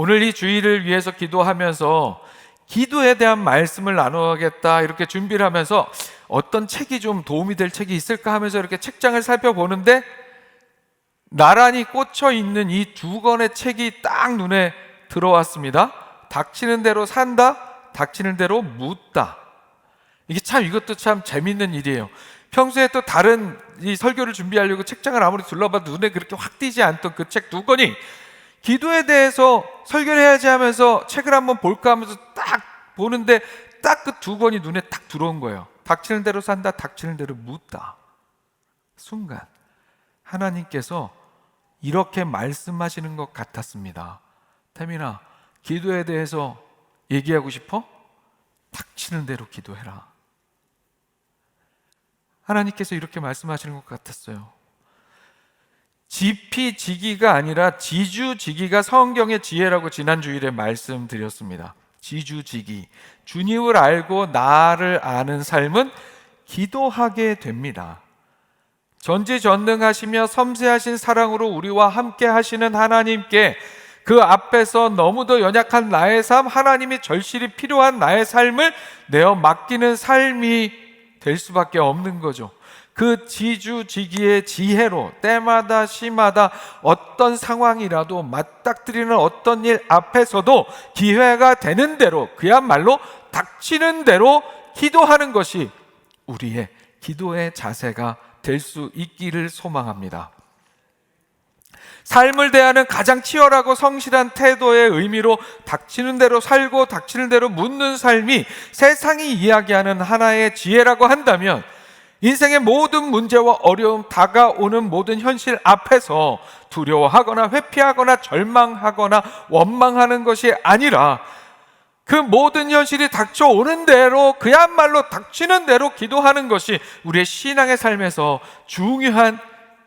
오늘 이 주일을 위해서 기도하면서 기도에 대한 말씀을 나누겠다 이렇게 준비를 하면서 어떤 책이 좀 도움이 될 책이 있을까 하면서 이렇게 책장을 살펴보는데 나란히 꽂혀 있는 이 두 권의 책이 딱 눈에 들어왔습니다. 닥치는 대로 산다, 닥치는 대로 묻다. 이것도 참 재밌는 일이에요. 평소에 또 다른 이 설교를 준비하려고 책장을 아무리 둘러봐도 눈에 그렇게 확 띄지 않던 그 책 두 권이 기도에 대해서 설교를 해야지 하면서 책을 한번 볼까 하면서 딱 보는데 딱 그 두 권이 눈에 딱 들어온 거예요. 닥치는 대로 산다, 닥치는 대로 묻다. 순간 하나님께서 이렇게 말씀하시는 것 같았습니다. 태민아, 기도에 대해서 얘기하고 싶어? 닥치는 대로 기도해라. 하나님께서 이렇게 말씀하시는 것 같았어요. 지피지기가 아니라 지주지기가 성경의 지혜라고 지난 주일에 말씀드렸습니다. 지주지기, 주님을 알고 나를 아는 삶은 기도하게 됩니다. 전지전능하시며 섬세하신 사랑으로 우리와 함께 하시는 하나님께 그 앞에서 너무도 연약한 나의 삶, 하나님이 절실히 필요한 나의 삶을 내어 맡기는 삶이 될 수밖에 없는 거죠. 그 지주지기의 지혜로 때마다 시마다 어떤 상황이라도 맞닥뜨리는 어떤 일 앞에서도 기회가 되는 대로, 그야말로 닥치는 대로 기도하는 것이 우리의 기도의 자세가 될 수 있기를 소망합니다. 삶을 대하는 가장 치열하고 성실한 태도의 의미로 닥치는 대로 살고 닥치는 대로 묻는 삶이 세상이 이야기하는 하나의 지혜라고 한다면, 인생의 모든 문제와 어려움, 다가오는 모든 현실 앞에서 두려워하거나 회피하거나 절망하거나 원망하는 것이 아니라 그 모든 현실이 닥쳐오는 대로, 그야말로 닥치는 대로 기도하는 것이 우리의 신앙의 삶에서 중요한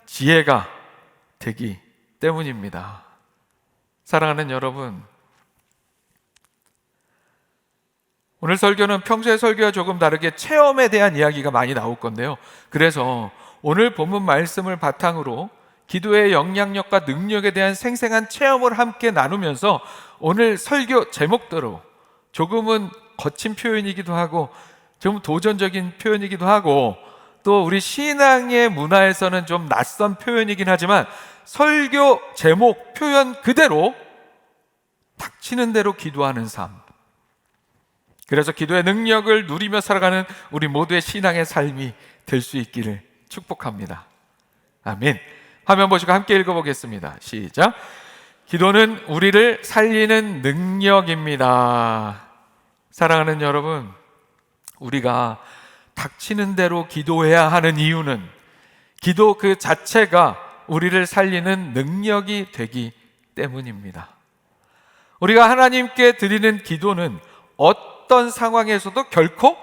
지혜가 되기 때문입니다. 사랑하는 여러분, 오늘 설교는 평소의 설교와 조금 다르게 체험에 대한 이야기가 많이 나올 건데요. 그래서 오늘 본문 말씀을 바탕으로 기도의 영향력과 능력에 대한 생생한 체험을 함께 나누면서 오늘 설교 제목대로 조금은 거친 표현이기도 하고 좀 도전적인 표현이기도 하고 또 우리 신앙의 문화에서는 좀 낯선 표현이긴 하지만 설교 제목 표현 그대로 닥치는 대로 기도하는 삶, 그래서 기도의 능력을 누리며 살아가는 우리 모두의 신앙의 삶이 될 수 있기를 축복합니다. 아멘. 화면 보시고 함께 읽어보겠습니다. 시작. 기도는 우리를 살리는 능력입니다. 사랑하는 여러분, 우리가 닥치는 대로 기도해야 하는 이유는 기도 그 자체가 우리를 살리는 능력이 되기 때문입니다. 우리가 하나님께 드리는 기도는 어떤 상황에서도 결코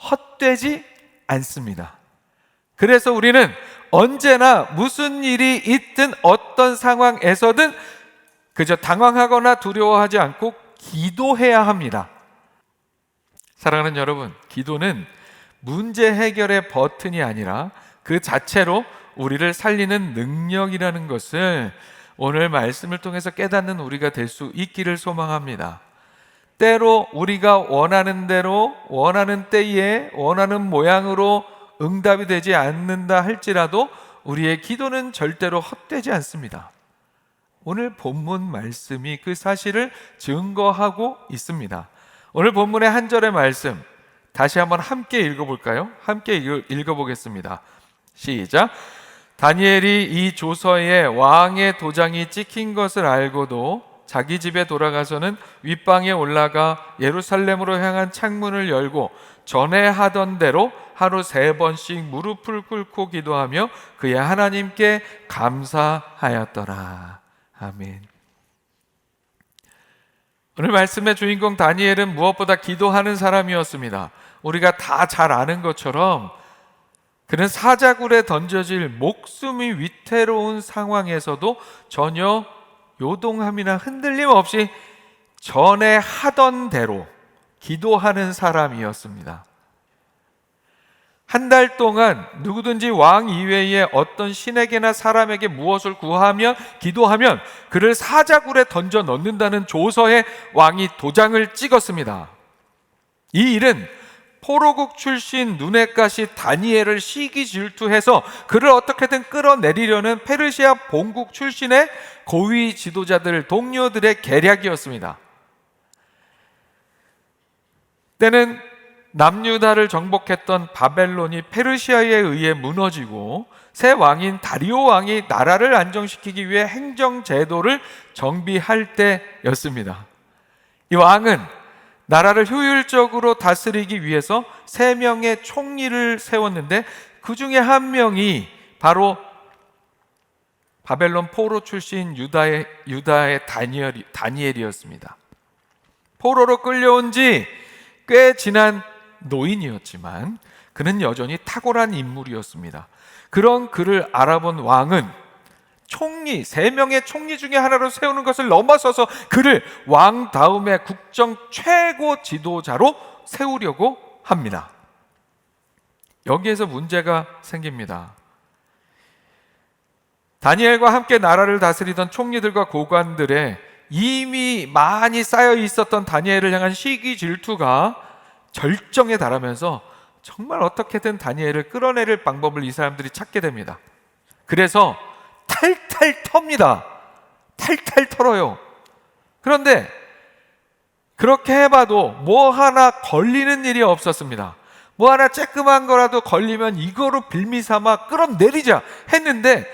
헛되지 않습니다. 그래서 우리는 언제나 무슨 일이 있든 어떤 상황에서든 그저 당황하거나 두려워하지 않고 기도해야 합니다. 사랑하는 여러분, 기도는 문제 해결의 버튼이 아니라 그 자체로 우리를 살리는 능력이라는 것을 오늘 말씀을 통해서 깨닫는 우리가 될 수 있기를 소망합니다. 때로 우리가 원하는 대로, 원하는 때에, 원하는 모양으로 응답이 되지 않는다 할지라도 우리의 기도는 절대로 헛되지 않습니다. 오늘 본문 말씀이 그 사실을 증거하고 있습니다. 오늘 본문의 한 절의 말씀 다시 한번 함께 읽어볼까요? 함께 읽어보겠습니다. 시작. 다니엘이 이 조서에 왕의 도장이 찍힌 것을 알고도 자기 집에 돌아가서는 윗방에 올라가 예루살렘으로 향한 창문을 열고 전에 하던 대로 하루 3번씩 무릎을 꿇고 기도하며 그의 하나님께 감사하였더라. 아멘. 오늘 말씀의 주인공 다니엘은 무엇보다 기도하는 사람이었습니다. 우리가 다 잘 아는 것처럼 그는 사자굴에 던져질 목숨이 위태로운 상황에서도 전혀 요동함이나 흔들림 없이 전에 하던 대로 기도하는 사람이었습니다. 한 달 동안 누구든지 왕 이외에 어떤 신에게나 사람에게 무엇을 구하면 기도하면 그를 사자굴에 던져 넣는다는 조서에 왕이 도장을 찍었습니다. 이 일은 포로국 출신 눈엣가시 다니엘을 시기 질투해서 그를 어떻게든 끌어내리려는 페르시아 본국 출신의 고위 지도자들 동료들의 계략이었습니다. 때는 남유다를 정복했던 바벨론이 페르시아에 의해 무너지고 새 왕인 다리오 왕이 나라를 안정시키기 위해 행정 제도를 정비할 때였습니다. 이 왕은 나라를 효율적으로 다스리기 위해서 3명의 총리를 세웠는데 그 중에 한 명이 바로 바벨론 포로 출신 유다의 다니엘이었습니다. 포로로 끌려온 지 꽤 지난 노인이었지만 그는 여전히 탁월한 인물이었습니다. 그런 그를 알아본 왕은 3명의 총리 중에 하나로 세우는 것을 넘어서서 그를 왕 다음의 국정 최고 지도자로 세우려고 합니다. 여기에서 문제가 생깁니다. 다니엘과 함께 나라를 다스리던 총리들과 고관들의 이미 많이 쌓여 있었던 다니엘을 향한 시기 질투가 절정에 달하면서 정말 어떻게든 다니엘을 끌어내릴 방법을 이 사람들이 찾게 됩니다. 그래서 탈탈 텁니다. 탈탈 털어요. 그런데 그렇게 해봐도 뭐 하나 걸리는 일이 없었습니다. 뭐 하나 쬐끔한 거라도 걸리면 이거로 빌미삼아 끌어내리자 했는데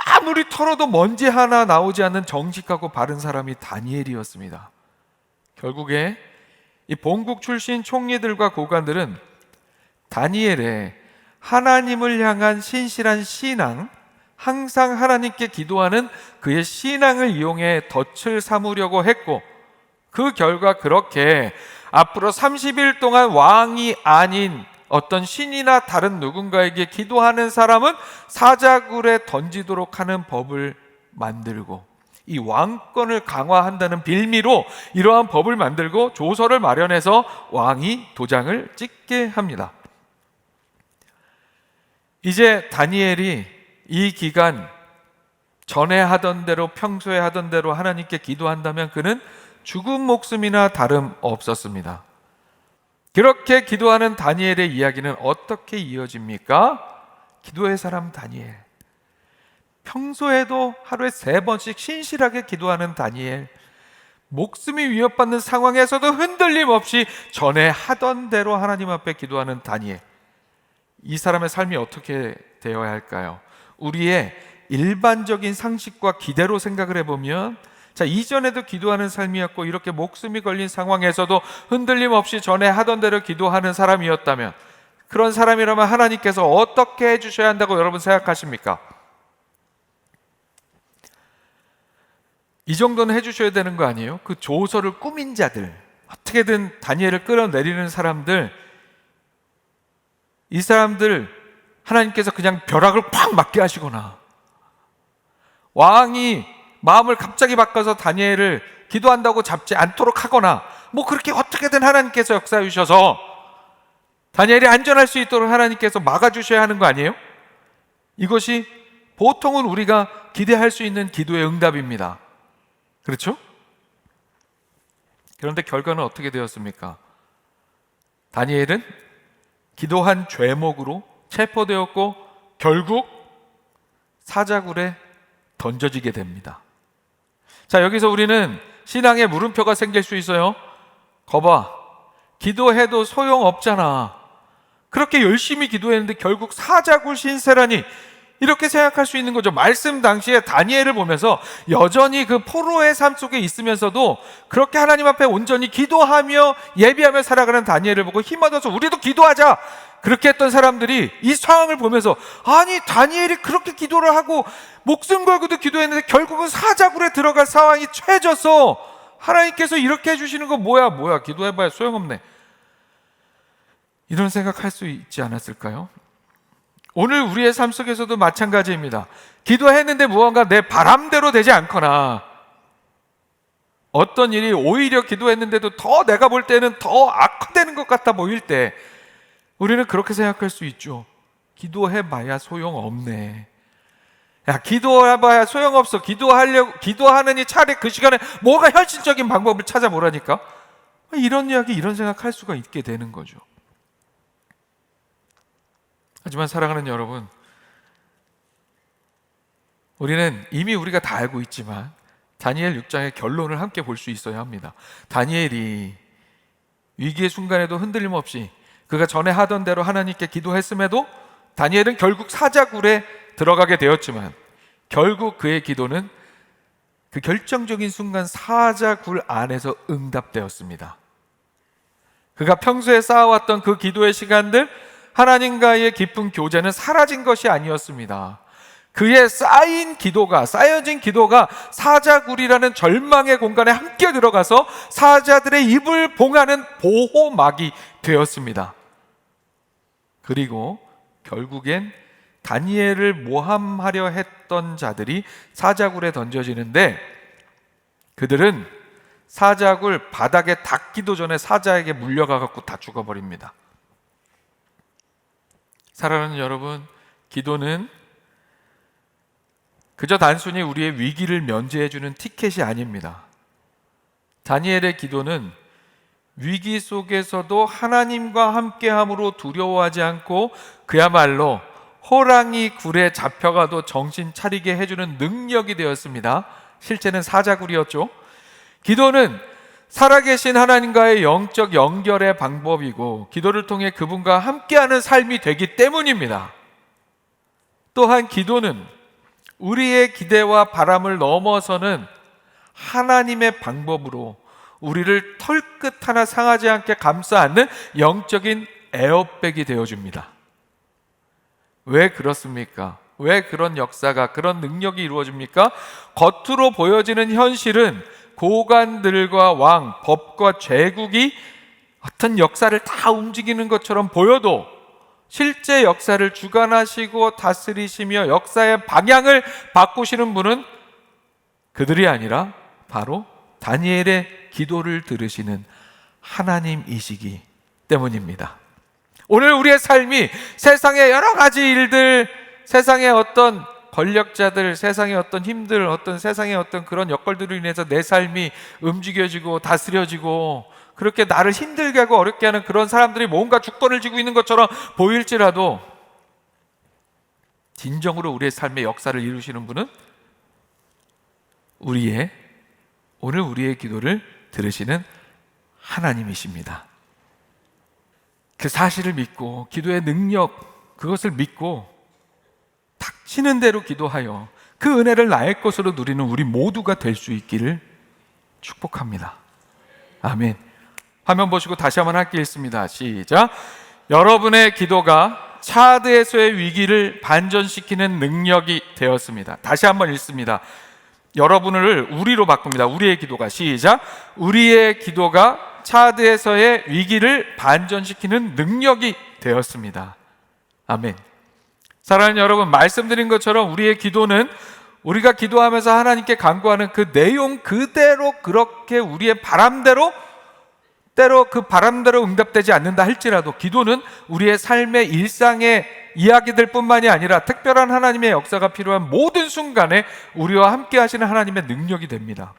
아무리 털어도 먼지 하나 나오지 않는 정직하고 바른 사람이 다니엘이었습니다. 결국에 이 본국 출신 총리들과 고관들은 다니엘의 하나님을 향한 신실한 신앙, 항상 하나님께 기도하는 그의 신앙을 이용해 덫을 삼으려고 했고, 그 결과 그렇게 앞으로 30일 동안 왕이 아닌 어떤 신이나 다른 누군가에게 기도하는 사람은 사자굴에 던지도록 하는 법을 만들고, 이 왕권을 강화한다는 빌미로 이러한 법을 만들고 조서를 마련해서 왕이 도장을 찍게 합니다. 이제 다니엘이 이 기간 전에 하던 대로, 평소에 하던 대로 하나님께 기도한다면 그는 죽은 목숨이나 다름없었습니다. 그렇게 기도하는 다니엘의 이야기는 어떻게 이어집니까? 기도의 사람 다니엘, 평소에도 하루에 3번씩 신실하게 기도하는 다니엘, 목숨이 위협받는 상황에서도 흔들림 없이 전에 하던 대로 하나님 앞에 기도하는 다니엘. 이 사람의 삶이 어떻게 되어야 할까요? 우리의 일반적인 상식과 기대로 생각을 해보면, 자, 이전에도 기도하는 삶이었고 이렇게 목숨이 걸린 상황에서도 흔들림 없이 전에 하던 대로 기도하는 사람이었다면, 그런 사람이라면 하나님께서 어떻게 해주셔야 한다고 여러분 생각하십니까? 이 정도는 해주셔야 되는 거 아니에요? 그 조서를 꾸민 자들, 어떻게든 다니엘을 끌어내리는 사람들, 이 사람들 하나님께서 그냥 벼락을 팍 맞게 하시거나, 왕이 마음을 갑자기 바꿔서 다니엘을 기도한다고 잡지 않도록 하거나, 뭐 그렇게 어떻게든 하나님께서 역사해 주셔서 다니엘이 안전할 수 있도록 하나님께서 막아주셔야 하는 거 아니에요? 이것이 보통은 우리가 기대할 수 있는 기도의 응답입니다. 그렇죠? 그런데 결과는 어떻게 되었습니까? 다니엘은 기도한 죄목으로 체포되었고 결국 사자굴에 던져지게 됩니다. 자, 여기서 우리는 신앙에 물음표가 생길 수 있어요. 거봐, 기도해도 소용없잖아. 그렇게 열심히 기도했는데 결국 사자굴 신세라니, 이렇게 생각할 수 있는 거죠. 말씀 당시에 다니엘을 보면서 여전히 그 포로의 삶 속에 있으면서도 그렇게 하나님 앞에 온전히 기도하며 예비하며 살아가는 다니엘을 보고 힘 얻어서 우리도 기도하자, 그렇게 했던 사람들이 이 상황을 보면서, 아니 다니엘이 그렇게 기도를 하고 목숨 걸고도 기도했는데 결국은 사자굴에 들어갈 상황이 처해져서 하나님께서 이렇게 해주시는 거 뭐야 기도해봐야 소용없네, 이런 생각할 수 있지 않았을까요? 오늘 우리의 삶 속에서도 마찬가지입니다. 기도했는데 무언가 내 바람대로 되지 않거나, 어떤 일이 오히려 기도했는데도 더 내가 볼 때는 더 악화되는 것 같아 보일 때, 우리는 그렇게 생각할 수 있죠. 기도해봐야 소용없네. 야, 기도해봐야 소용없어. 기도하느니 차라리 그 시간에 뭐가 현실적인 방법을 찾아보라니까. 이런 이야기, 이런 생각할 수가 있게 되는 거죠. 하지만 사랑하는 여러분, 우리는 이미 우리가 다 알고 있지만 다니엘 6장의 결론을 함께 볼 수 있어야 합니다. 다니엘이 위기의 순간에도 흔들림 없이 그가 전에 하던 대로 하나님께 기도했음에도 다니엘은 결국 사자굴에 들어가게 되었지만 결국 그의 기도는 그 결정적인 순간 사자굴 안에서 응답되었습니다. 그가 평소에 쌓아왔던 그 기도의 시간들, 하나님과의 깊은 교제는 사라진 것이 아니었습니다. 그의 쌓여진 기도가 사자굴이라는 절망의 공간에 함께 들어가서 사자들의 입을 봉하는 보호막이 되었습니다. 그리고 결국엔 다니엘을 모함하려 했던 자들이 사자굴에 던져지는데 그들은 사자굴 바닥에 닿기도 전에 사자에게 물려가갖고 다 죽어버립니다. 사랑하는 여러분, 기도는 그저 단순히 우리의 위기를 면제해주는 티켓이 아닙니다. 다니엘의 기도는 위기 속에서도 하나님과 함께함으로 두려워하지 않고 그야말로 호랑이 굴에 잡혀가도 정신 차리게 해주는 능력이 되었습니다. 실제는 사자굴이었죠. 기도는 살아계신 하나님과의 영적 연결의 방법이고 기도를 통해 그분과 함께하는 삶이 되기 때문입니다. 또한 기도는 우리의 기대와 바람을 넘어서는 하나님의 방법으로 우리를 털끝 하나 상하지 않게 감싸 안는 영적인 에어백이 되어줍니다. 왜 그렇습니까? 왜 그런 역사가, 그런 능력이 이루어집니까? 겉으로 보여지는 현실은 고관들과 왕, 법과 제국이 어떤 역사를 다 움직이는 것처럼 보여도 실제 역사를 주관하시고 다스리시며 역사의 방향을 바꾸시는 분은 그들이 아니라 바로 다니엘의 기도를 들으시는 하나님이시기 때문입니다. 오늘 우리의 삶이 세상의 여러 가지 일들, 세상의 어떤 권력자들, 세상의 어떤 힘들, 어떤 세상의 어떤 그런 여건들로 인해서 내 삶이 움직여지고 다스려지고 그렇게 나를 힘들게 하고 어렵게 하는 그런 사람들이 뭔가 주권을 쥐고 있는 것처럼 보일지라도 진정으로 우리의 삶의 역사를 이루시는 분은 오늘 우리의 기도를 들으시는 하나님이십니다. 그 사실을 믿고 기도의 능력, 그것을 믿고 닥치는 대로 기도하여 그 은혜를 나의 것으로 누리는 우리 모두가 될 수 있기를 축복합니다. 아멘. 화면 보시고 다시 한번 할게 읽습니다. 시작. 여러분의 기도가 차드에서의 위기를 반전시키는 능력이 되었습니다. 다시 한번 읽습니다. 여러분을 우리로 바꿉니다. 우리의 기도가. 시작. 우리의 기도가 차드에서의 위기를 반전시키는 능력이 되었습니다. 아멘. 사랑하는 여러분, 말씀드린 것처럼 우리의 기도는 우리가 기도하면서 하나님께 간구하는 그 내용 그대로 그렇게 우리의 바람대로 때로 그 바람대로 응답되지 않는다 할지라도 기도는 우리의 삶의 일상의 이야기들 뿐만이 아니라 특별한 하나님의 역사가 필요한 모든 순간에 우리와 함께 하시는 하나님의 능력이 됩니다.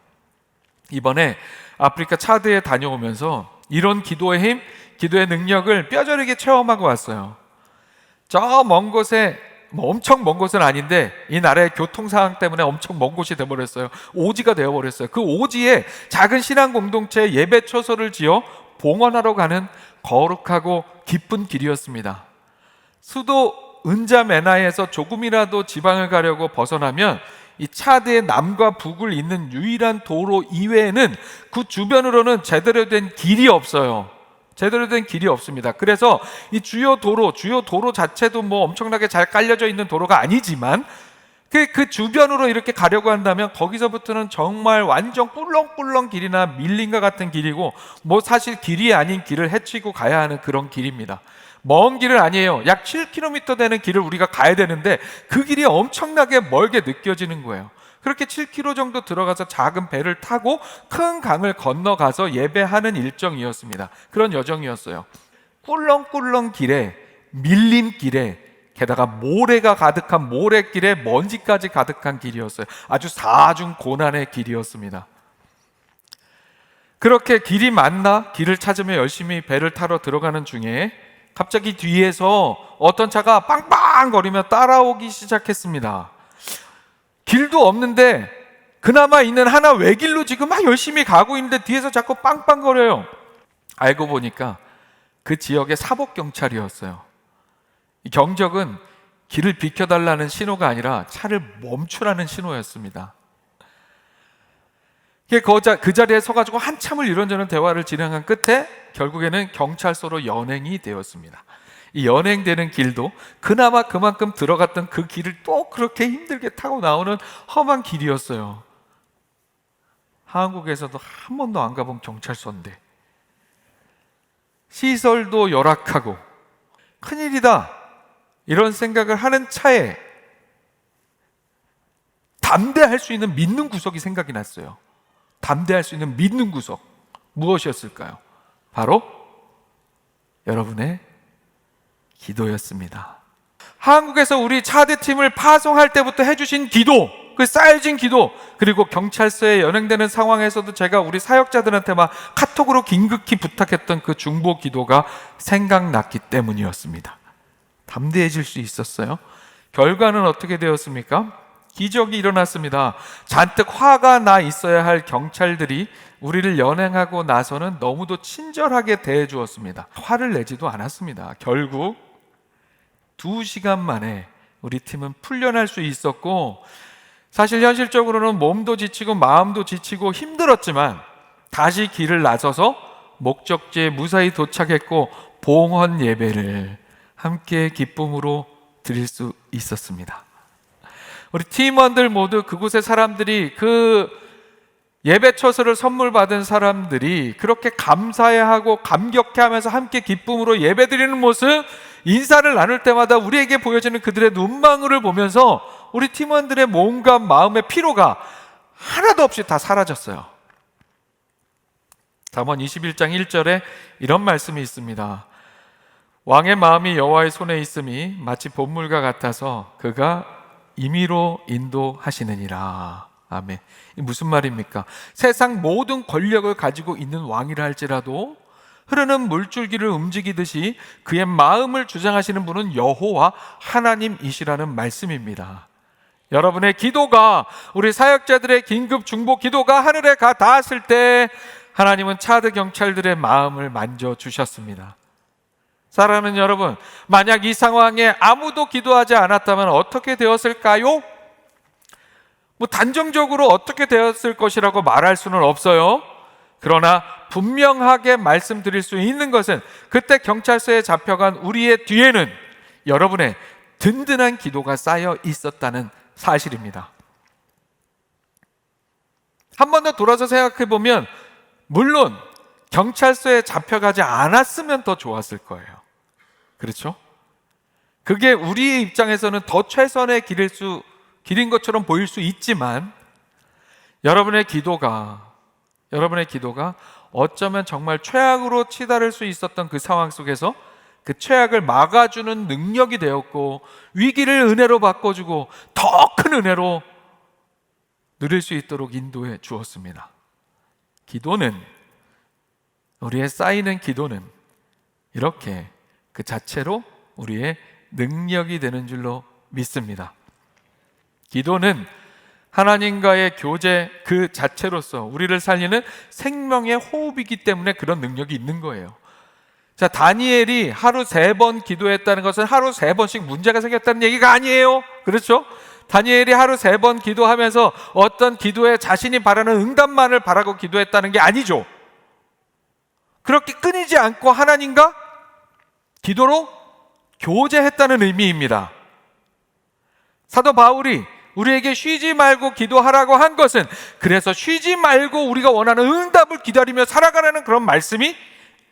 이번에 아프리카 차드에 다녀오면서 이런 기도의 힘, 기도의 능력을 뼈저리게 체험하고 왔어요. 저 먼 곳에 엄청 먼 곳은 아닌데 이 나라의 교통 상황 때문에 엄청 먼 곳이 되어버렸어요. 오지가 되어버렸어요. 그 오지에 작은 신앙 공동체에 예배 처소를 지어 봉헌하러 가는 거룩하고 기쁜 길이었습니다. 수도 은자메나에서 조금이라도 지방을 가려고 벗어나면 이 차드의 남과 북을 잇는 유일한 도로 이외에는 그 주변으로는 제대로 된 길이 없어요. 제대로 된 길이 없습니다. 그래서 이 주요 도로 자체도 뭐 엄청나게 잘 깔려져 있는 도로가 아니지만 그 주변으로 이렇게 가려고 한다면 거기서부터는 정말 완전 꿀렁꿀렁 길이나 밀림과 같은 길이고 뭐 사실 길이 아닌 길을 헤치고 가야 하는 그런 길입니다. 먼 길은 아니에요. 약 7km 되는 길을 우리가 가야 되는데 그 길이 엄청나게 멀게 느껴지는 거예요. 그렇게 7km 정도 들어가서 작은 배를 타고 큰 강을 건너가서 예배하는 일정이었습니다. 그런 여정이었어요. 꿀렁꿀렁 길에, 밀림 길에, 게다가 모래가 가득한 모래길에 먼지까지 가득한 길이었어요. 아주 사중 고난의 길이었습니다. 그렇게 길이 맞나 길을 찾으며 열심히 배를 타러 들어가는 중에 갑자기 뒤에서 어떤 차가 빵빵거리며 따라오기 시작했습니다. 길도 없는데 그나마 있는 하나 외길로 지금 막 열심히 가고 있는데 뒤에서 자꾸 빵빵거려요. 알고 보니까 그 지역의 사복경찰이었어요. 이 경적은 길을 비켜달라는 신호가 아니라 차를 멈추라는 신호였습니다. 그 자리에 서가지고 한참을 이런저런 대화를 진행한 끝에 결국에는 경찰서로 연행이 되었습니다. 이 연행되는 길도 그나마 그만큼 들어갔던 그 길을 또 그렇게 힘들게 타고 나오는 험한 길이었어요. 한국에서도 한 번도 안 가본 경찰서인데 시설도 열악하고 큰일이다 이런 생각을 하는 차에 담대할 수 있는 믿는 구석이 생각이 났어요. 담대할 수 있는 믿는 구석 무엇이었을까요? 바로 여러분의 기도였습니다. 한국에서 우리 차대팀을 파송할 때부터 해주신 기도, 그 쌓여진 기도, 그리고 경찰서에 연행되는 상황에서도 제가 우리 사역자들한테 막 카톡으로 긴급히 부탁했던 그 중보 기도가 생각났기 때문이었습니다. 담대해질 수 있었어요. 결과는 어떻게 되었습니까? 기적이 일어났습니다. 잔뜩 화가 나 있어야 할 경찰들이 우리를 연행하고 나서는 너무도 친절하게 대해 주었습니다. 화를 내지도 않았습니다. 결국 2시간 만에 우리 팀은 풀려날 수 있었고, 사실 현실적으로는 몸도 지치고 마음도 지치고 힘들었지만 다시 길을 나서서 목적지에 무사히 도착했고 봉헌 예배를 함께 기쁨으로 드릴 수 있었습니다. 우리 팀원들 모두 그곳의 사람들이 그 예배 처소를 선물 받은 사람들이 그렇게 감사해하고 감격해하면서 함께 기쁨으로 예배드리는 모습, 인사를 나눌 때마다 우리에게 보여지는 그들의 눈망울을 보면서 우리 팀원들의 몸과 마음의 피로가 하나도 없이 다 사라졌어요. 잠언 21장 1절에 이런 말씀이 있습니다. 왕의 마음이 여호와의 손에 있음이 마치 봇물과 같아서 그가 임의로 인도하시느니라. 아멘. 이 무슨 말입니까? 세상 모든 권력을 가지고 있는 왕이라 할지라도 흐르는 물줄기를 움직이듯이 그의 마음을 주장하시는 분은 여호와 하나님이시라는 말씀입니다. 여러분의 기도가, 우리 사역자들의 긴급 중보 기도가 하늘에 가 닿았을 때 하나님은 차드 경찰들의 마음을 만져주셨습니다. 사랑하는 여러분, 만약 이 상황에 아무도 기도하지 않았다면 어떻게 되었을까요? 단정적으로 어떻게 되었을 것이라고 말할 수는 없어요. 그러나 분명하게 말씀드릴 수 있는 것은 그때 경찰서에 잡혀간 우리의 뒤에는 여러분의 든든한 기도가 쌓여 있었다는 사실입니다. 한 번 더 돌아서 생각해 보면 물론 경찰서에 잡혀가지 않았으면 더 좋았을 거예요. 그렇죠? 그게 우리의 입장에서는 더 최선의 길인 것처럼 보일 수 있지만 여러분의 기도가 어쩌면 정말 최악으로 치달을 수 있었던 그 상황 속에서 그 최악을 막아주는 능력이 되었고 위기를 은혜로 바꿔주고 더 큰 은혜로 누릴 수 있도록 인도해 주었습니다. 우리의 쌓이는 기도는 이렇게 그 자체로 우리의 능력이 되는 줄로 믿습니다. 기도는 하나님과의 교제 그 자체로서 우리를 살리는 생명의 호흡이기 때문에 그런 능력이 있는 거예요. 자, 다니엘이 하루 3번 기도했다는 것은 하루 3번씩 문제가 생겼다는 얘기가 아니에요. 그렇죠? 다니엘이 하루 3번 기도하면서 어떤 기도에 자신이 바라는 응답만을 바라고 기도했다는 게 아니죠. 그렇게 끊이지 않고 하나님과 기도로 교제했다는 의미입니다. 사도 바울이 우리에게 쉬지 말고 기도하라고 한 것은 그래서 쉬지 말고 우리가 원하는 응답을 기다리며 살아가라는 그런 말씀이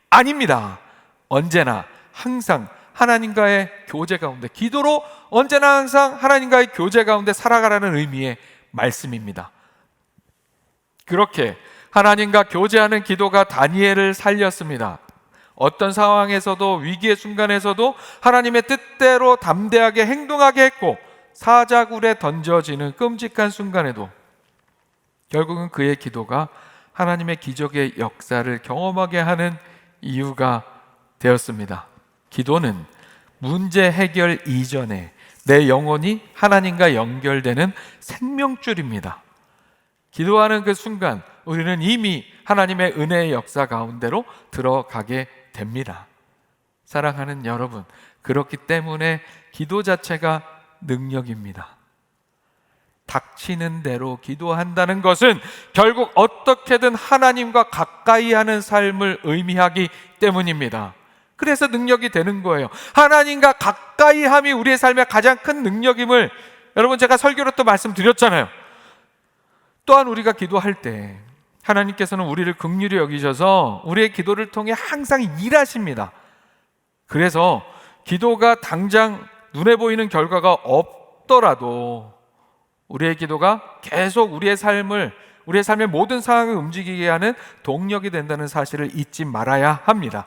아닙니다. 언제나 항상 하나님과의 교제 가운데, 기도로 언제나 항상 하나님과의 교제 가운데 살아가라는 의미의 말씀입니다. 그렇게 하나님과 교제하는 기도가 다니엘을 살렸습니다. 어떤 상황에서도, 위기의 순간에서도 하나님의 뜻대로 담대하게 행동하게 했고, 사자굴에 던져지는 끔찍한 순간에도 결국은 그의 기도가 하나님의 기적의 역사를 경험하게 하는 이유가 되었습니다. 기도는 문제 해결 이전에 내 영혼이 하나님과 연결되는 생명줄입니다. 기도하는 그 순간 우리는 이미 하나님의 은혜의 역사 가운데로 들어가게 됩니다. 사랑하는 여러분, 그렇기 때문에 기도 자체가 능력입니다. 닥치는 대로 기도한다는 것은 결국 어떻게든 하나님과 가까이 하는 삶을 의미하기 때문입니다. 그래서 능력이 되는 거예요. 하나님과 가까이 함이 우리의 삶의 가장 큰 능력임을 여러분 제가 설교로 또 말씀드렸잖아요. 또한 우리가 기도할 때 하나님께서는 우리를 긍휼히 여기셔서 우리의 기도를 통해 항상 일하십니다. 그래서 기도가 당장 눈에 보이는 결과가 없더라도 우리의 기도가 계속 우리의 삶의 모든 상황을 움직이게 하는 동력이 된다는 사실을 잊지 말아야 합니다.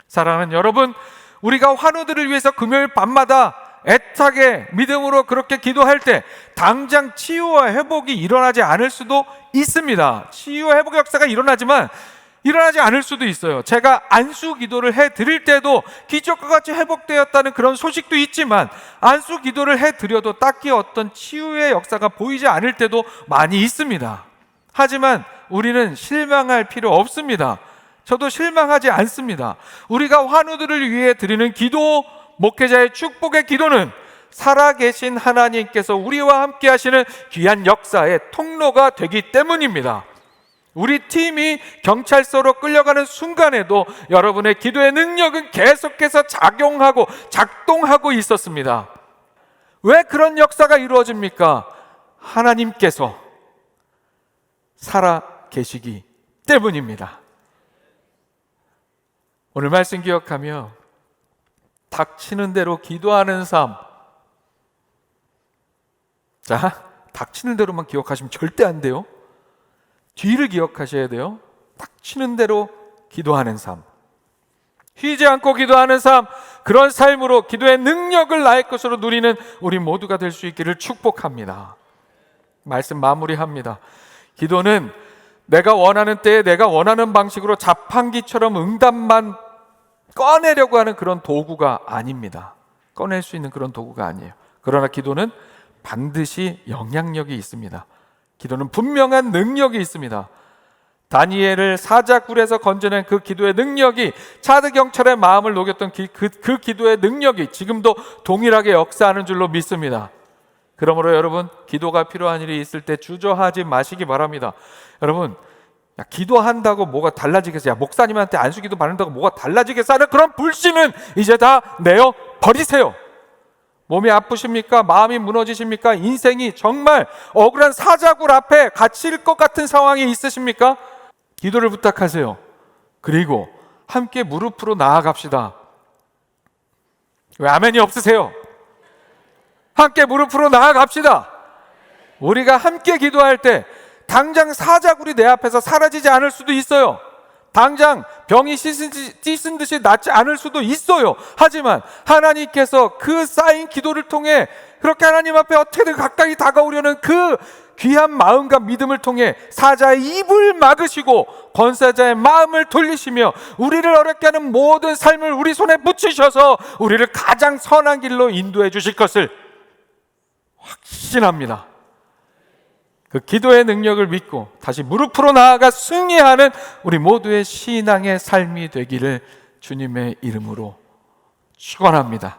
사랑하는 여러분, 우리가 환우들을 위해서 금요일 밤마다 애타게 믿음으로 그렇게 기도할 때 당장 치유와 회복이 일어나지 않을 수도 있습니다. 치유와 회복의 역사가 일어나지 않을 수도 있어요. 제가 안수 기도를 해드릴 때도 기적과 같이 회복되었다는 그런 소식도 있지만, 안수 기도를 해드려도 딱히 어떤 치유의 역사가 보이지 않을 때도 많이 있습니다. 하지만 우리는 실망할 필요 없습니다. 저도 실망하지 않습니다. 우리가 환우들을 위해 드리는 기도, 목회자의 축복의 기도는 살아계신 하나님께서 우리와 함께 하시는 귀한 역사의 통로가 되기 때문입니다. 우리 팀이 경찰서로 끌려가는 순간에도 여러분의 기도의 능력은 계속해서 작동하고 있었습니다. 왜 그런 역사가 이루어집니까? 하나님께서 살아계시기 때문입니다. 오늘 말씀 기억하며 닥치는 대로 기도하는 삶. 자, 닥치는 대로만 기억하시면 절대 안 돼요. 뒤를 기억하셔야 돼요. 닥치는 대로 기도하는 삶, 쉬지 않고 기도하는 삶, 그런 삶으로 기도의 능력을 나의 것으로 누리는 우리 모두가 될 수 있기를 축복합니다. 말씀 마무리합니다. 기도는 내가 원하는 때에 내가 원하는 방식으로 자판기처럼 응답만 꺼내려고 하는 그런 도구가 아닙니다. 꺼낼 수 있는 그런 도구가 아니에요. 그러나 기도는 반드시 영향력이 있습니다. 기도는 분명한 능력이 있습니다. 다니엘을 사자굴에서 건져낸 그 기도의 능력이 차드 경찰의 마음을 녹였던 그 기도의 능력이 지금도 동일하게 역사하는 줄로 믿습니다. 그러므로 여러분, 기도가 필요한 일이 있을 때 주저하지 마시기 바랍니다. 여러분, 기도한다고 뭐가 달라지겠어요? 목사님한테 안수기도 받는다고 뭐가 달라지겠어? 하는 그런 불신은 이제 다 내어 버리세요. 몸이 아프십니까? 마음이 무너지십니까? 인생이 정말 억울한 사자굴 앞에 갇힐 것 같은 상황이 있으십니까? 기도를 부탁하세요. 그리고 함께 무릎으로 나아갑시다. 왜 아멘이 없으세요? 함께 무릎으로 나아갑시다. 우리가 함께 기도할 때 당장 사자굴이 내 앞에서 사라지지 않을 수도 있어요. 당장 병이 씻은 듯이 낫지 않을 수도 있어요. 하지만 하나님께서 그 쌓인 기도를 통해 그렇게 하나님 앞에 어떻게든 가까이 다가오려는 그 귀한 마음과 믿음을 통해 사자의 입을 막으시고 권세자의 마음을 돌리시며 우리를 어렵게 하는 모든 삶을 우리 손에 붙이셔서 우리를 가장 선한 길로 인도해 주실 것을 확신합니다. 그 기도의 능력을 믿고 다시 무릎으로 나아가 승리하는 우리 모두의 신앙의 삶이 되기를 주님의 이름으로 축원합니다.